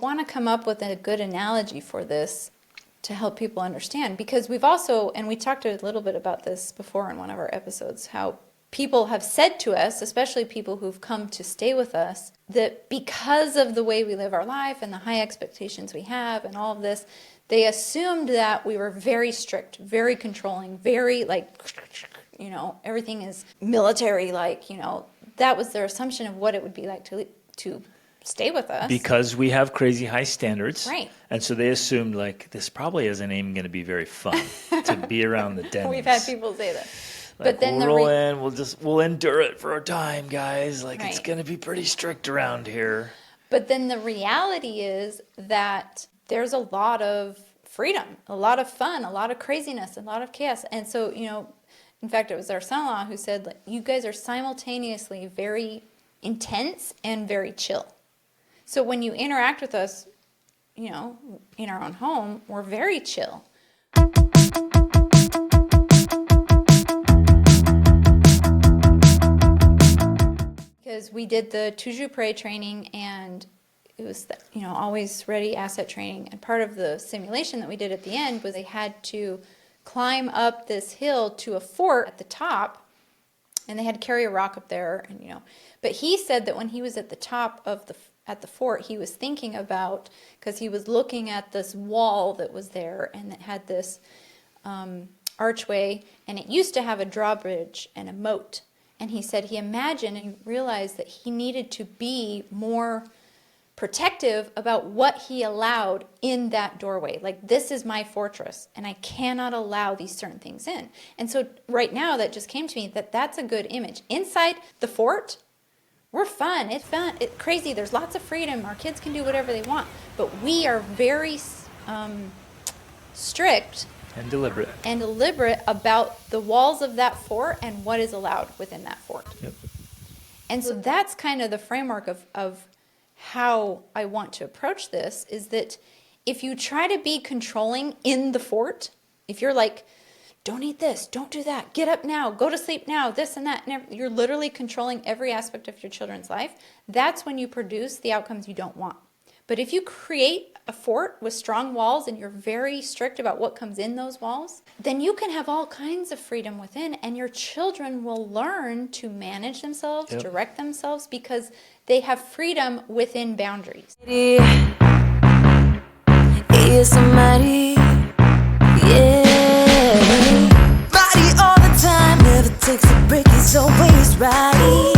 want to come up with a good analogy for this to help people understand, because we've also, and we talked a little bit about this before in one of our episodes, how people have said to us, especially people who've come to stay with us, that because of the way we live our life and the high expectations we have and all of this, they assumed that we were very strict, very controlling, very everything is military, that was their assumption of what it would be like to stay with us. Because we have crazy high standards. Right. And so they assumed this probably isn't even going to be very fun to be around the Denny's. We've had people say that. But then we'll roll in, we'll endure it for a time, guys. It's Right. going to be pretty strict around here. But then the reality is that there's a lot of freedom, a lot of fun, a lot of craziness, a lot of chaos. And so, in fact, it was our son-in-law who said, you guys are simultaneously very intense and very chill. So when you interact with us, in our own home, we're very chill. Because we did the Toujours Prêt training, and it was, always ready asset training. And part of the simulation that we did at the end was they had to climb up this hill to a fort at the top, and they had to carry a rock up there, But he said that when he was at the top of at the fort, he was thinking about, because he was looking at this wall that was there, and it had this archway, and it used to have a drawbridge and a moat. And he said he imagined and realized that he needed to be more protective about what he allowed in that doorway. This is my fortress, and I cannot allow these certain things in. And so right now that just came to me that's a good image. Inside the fort, we're fun. It's fun. It's crazy. There's lots of freedom. Our kids can do whatever they want. But we are very strict and deliberate about the walls of that fort and what is allowed within that fort. Yep. And so that's kind of the framework of how I want to approach this, is that if you try to be controlling in the fort, if you're like, don't eat this, don't do that, get up now, go to sleep now, this and that, and you're literally controlling every aspect of your children's life, that's when you produce the outcomes you don't want. But if you create a fort with strong walls and you're very strict about what comes in those walls, then you can have all kinds of freedom within, and your children will learn to manage themselves, direct themselves, because they have freedom within boundaries. Somebody, yeah. Body all the time, never takes a break, he's always right.